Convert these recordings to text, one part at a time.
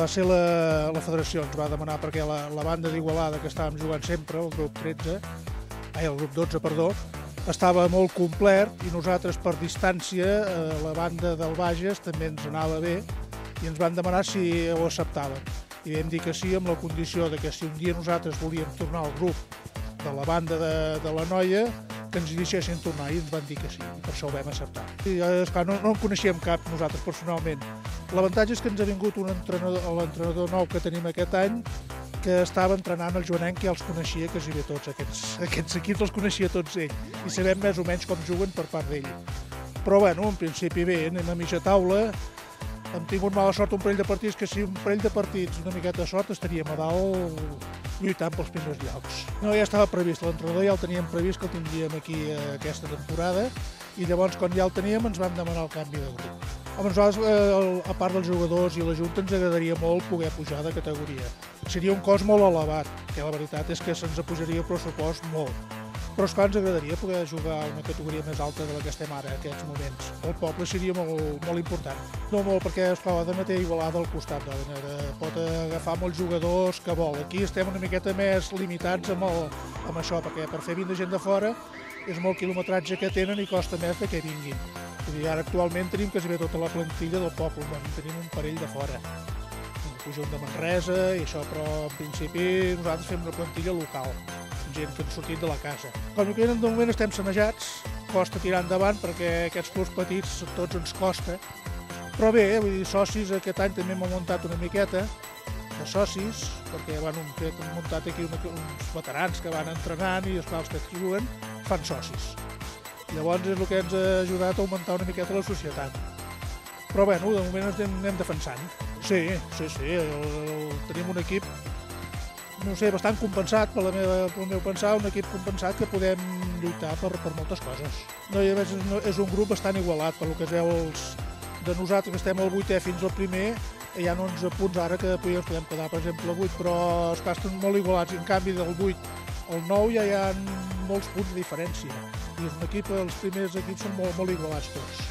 va ser la federació, ens va demanar perquè la banda d'Igualada, que estàvem jugant sempre, el grup 12, perdó, estava molt complet i nosaltres per distància, la banda del Bages també ens anava bé i ens van demanar si ho acceptaven. I vam dir que sí, amb la condició de que si un dia nosaltres volíem tornar al grup de la banda de la noia, que ens hi deixessin tornar, i ens van dir que sí, i per això ho vam acceptar. I, esclar, no en coneixíem cap nosaltres personalment. L'avantatge és que ens ha vingut l'entrenador nou que tenim aquest any, que estava entrenant el Joanenc, que ja els coneixia quasi bé tots, aquests equips els coneixia tots ell, i sabem més o menys com juguen per part d'ell. Però bueno, en principi bé, anem a mitja taula, hem tingut mala sort un parell de partits, que si un parell de partits una miqueta de sort estaríem a dalt lluitant pels primers llocs. No, ja estava previst, l'entrenador ja el teníem previst que el tindríem aquí aquesta temporada, i llavors quan ja el teníem ens vam demanar el canvi de grup. Home, nosaltres, a part dels jugadors i la Junta, ens agradaria molt poder pujar de categoria. Seria un cost molt elevat, que la veritat és que se'ns pujaria el pressupost molt. Però esclar, ens agradaria poder jugar a una categoria més alta de la que estem ara, en aquests moments. El poble seria molt important. No molt, perquè esclar, l'Òdena té Igualada al costat d'Òdena, pot agafar molts jugadors que vol. Aquí estem una miqueta més limitats amb això, perquè per fer 20 de gent de fora és molt quilometratge que tenen i costa més que vinguin. Vull dir, ara actualment tenim quasi bé tota la plantilla del poble, tenim un parell de fora. Un conjunt de Manresa i això, però en principi nosaltres fem una plantilla local, gent que han sortit de la casa. Com que de moment estem sanejats, costa tirar endavant perquè aquests clubs petits tots ens costa, però bé, vull dir, socis aquest any també hem muntat una miqueta de socis, perquè han muntat aquí uns veterans que van entrenant i els que juguen fan socis. Llavors és el que ens ha ajudat a augmentar una miqueta la societat. Però bueno, de moment ens anem defensant. Sí, tenim un equip, no sé, bastant compensat, pel meu pensar, un equip compensat que podem lluitar per moltes coses. No, i a més és un grup bastant igualat, pel que es veu de nosaltres que estem al 8è fins al primer, hi ha 11 punts ara que podem quedar, per exemple, a 8, però esclar, estan molt igualats, i en canvi del 8 al 9 ja hi ha molts punts de diferència. I és un equip, els primers equips són molt igualats tots.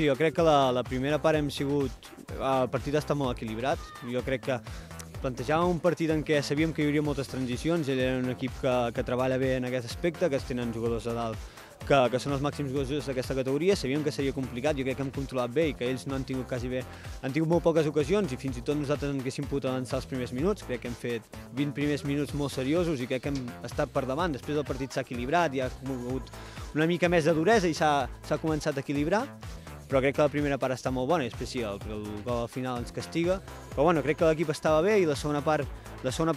Sí, jo crec que la primera part hem sigut... El partit està molt equilibrat. Jo crec que plantejàvem un partit en què sabíem que hi hauria moltes transicions. Ell era un equip que treballa bé en aquest aspecte, que es tenen jugadors a dalt que són els màxims jugadors d'aquesta categoria. Sabíem que seria complicat, jo crec que hem controlat bé i que ells no han tingut quasi bé. Han tingut molt poques ocasions i fins i tot nosaltres ens haguéssim pogut avançar els primers minuts. Crec que hem fet 20 primers minuts molt seriosos i crec que hem estat per davant. Després el partit s'ha equilibrat, hi ha hagut una mica més de duresa i s'ha començat a equilibrar. Però crec que la primera part està molt bona i després sí, el gol al final ens castiga. Però bueno, crec que l'equip estava bé i la segona part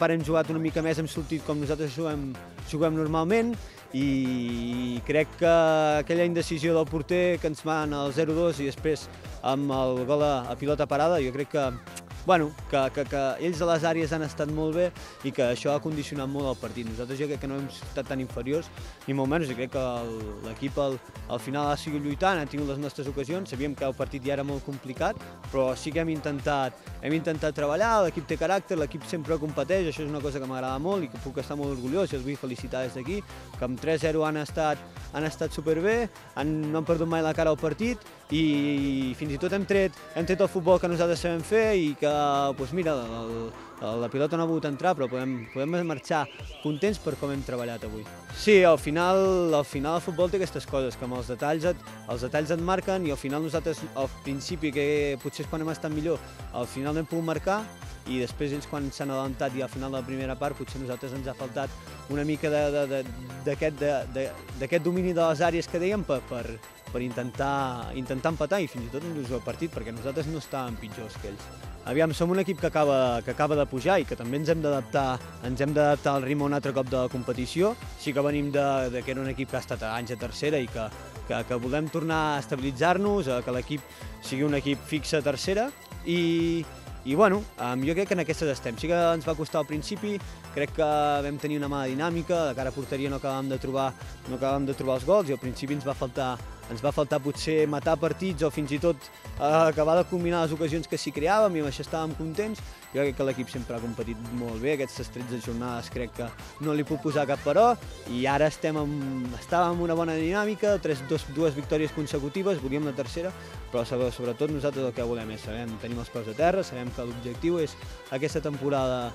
hem jugat una mica més, hem sortit com nosaltres juguem normalment i crec que aquella indecisió del porter que ens van al 0-2 i després amb el gol a pilota parada, jo crec que ells a les àrees han estat molt bé i que això ha condicionat molt el partit. Nosaltres jo crec que no hem estat tan inferiors, ni molt menys, i crec que l'equip al final ha sigut lluitant, ha tingut les nostres ocasions, sabíem que el partit ja era molt complicat, però sí que hem intentat treballar, l'equip té caràcter, l'equip sempre competeix, això és una cosa que m'agrada molt i que puc estar molt orgullós i els vull felicitar des d'aquí, que amb 3-0 han estat superbé, no han perdut mai la cara al partit i fins i tot hem tret el futbol que nosaltres sabem fer i que, doncs mira, la pilota no ha pogut entrar, però podem marxar contents per com hem treballat avui. Sí, al final el futbol té aquestes coses, que amb els detalls et marquen i al final nosaltres, al principi, que potser és quan hem estat millor, al final no hem pogut marcar i després ells quan s'han adelantat i al final de la primera part potser a nosaltres ens ha faltat una mica d'aquest domini de les àrees que dèiem per intentar empatar i fins i tot endurçar el partit perquè nosaltres no estàvem pitjors que ells. Aviam, som un equip que acaba de pujar i que també ens hem d'adaptar al ritme un altre cop de la competició. Sí que venim que era un equip que ha estat anys a tercera i que volem tornar a estabilitzar-nos, que l'equip sigui un equip fixe a tercera i bueno, jo crec que en aquestes estem. Sí que ens va costar al principi, crec que vam tenir una mala dinàmica, de cara a porteria no acabàvem de trobar els gols i al principi ens va faltar potser matar partits o fins i tot acabar de combinar les ocasions que s'hi creàvem i amb això estàvem contents. Jo crec que l'equip sempre ha competit molt bé, aquestes 13 jornades crec que no li puc posar cap però i ara estàvem en una bona dinàmica, dues victòries consecutives, volíem la tercera, però sobretot nosaltres el que volem és tenim els peus a terra, sabem que l'objectiu és aquesta temporada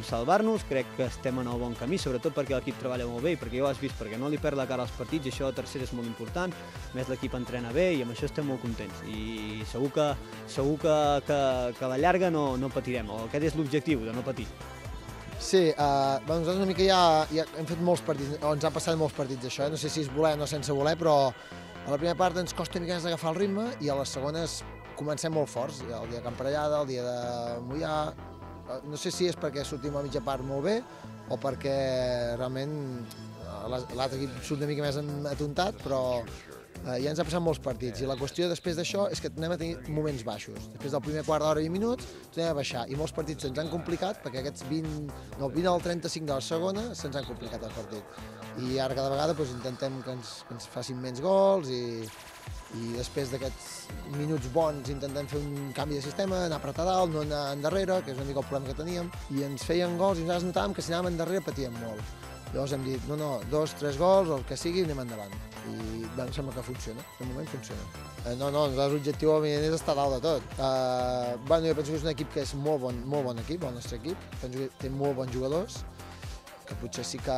salvar-nos, crec que estem en el bon camí, sobretot perquè l'equip treballa molt bé i perquè ja ho has vist, perquè no li perd la cara als partits i això a tercera és molt important, més l'equip entrena bé i amb això estem molt contents i segur que a la llarga no patirem, o aquest és l'objectiu, de no patir. Sí, nosaltres una mica ja hem fet molts partits, o ens han passat molts partits això, no sé si és voler o no sense voler, però a la primera part ens costa una mica més agafar el ritme i a les segones comencem molt forts, el dia de Camparellada, el dia de Moià, no sé si és perquè sortim a mitja part molt bé o perquè realment l'altre equip surt una mica més atontat, però ja ens ha passat molts partits i la qüestió després d'això és que tornem a tenir moments baixos. Després del primer quart d'hora i 20 minuts tornem a baixar i molts partits se'ns han complicat perquè aquests 20 al 35 de la segona se'ns han complicat el partit. I ara cada vegada intentem que ens facin menys gols i després d'aquests minuts bons intentem fer un canvi de sistema, anar a apretar dalt, no anar endarrere, que és una mica el problema que teníem, i ens feien gols i nosaltres notàvem que si anàvem endarrere patíem molt. Llavors hem dit, no, 2, 3 gols, el que sigui, anem endavant. I em sembla que funciona, de moment funciona. Nosaltres l'objectiu és estar dalt de tot. Jo penso que és un equip que és molt bon equip, el nostre equip. Penso que té molt bons jugadors, que potser sí que,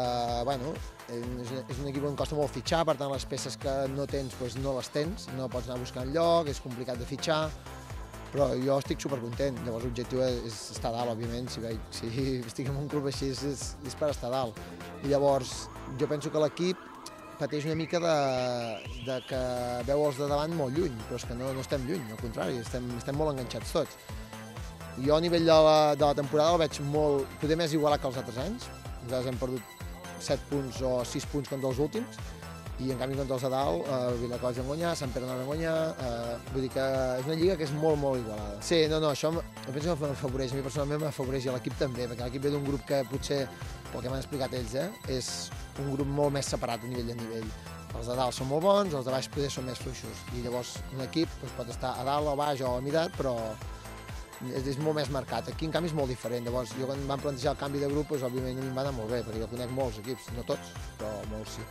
és un equip on costa molt fitxar, per tant les peces que no tens no les tens, no pots anar a buscar enlloc, és complicat de fitxar, però jo estic supercontent. Llavors l'objectiu és estar dalt, òbviament, si estic en un club així és per estar dalt. I llavors jo penso que l'equip pateix una mica de que veu els de davant molt lluny, però és que no estem lluny, al contrari, estem molt enganxats tots. Jo a nivell de la temporada el veig poder més igualat que els altres anys. Nosaltres hem perdut 7 punts o 6 punts contra els últims i en canvi contra els de dalt, Vilacols vam guanyar, Sant Pere no vam guanyar, vull dir que és una lliga que és molt igualada. Sí, això penso que m'afavoreix, a mi personalment m'afavoreix i a l'equip també, perquè l'equip ve d'un grup que potser, pel que m'han explicat ells, és un grup molt més separat a nivell. Els de dalt són molt bons, els de baix poder són més fluixos i llavors un equip pot estar a dalt, a baix o a midat, però és molt més marcat. Aquí en canvi és molt diferent, llavors jo quan em van plantejar el canvi de grup, òbviament a mi em va anar molt bé, perquè jo conec molts equips, no tots, però molts sí.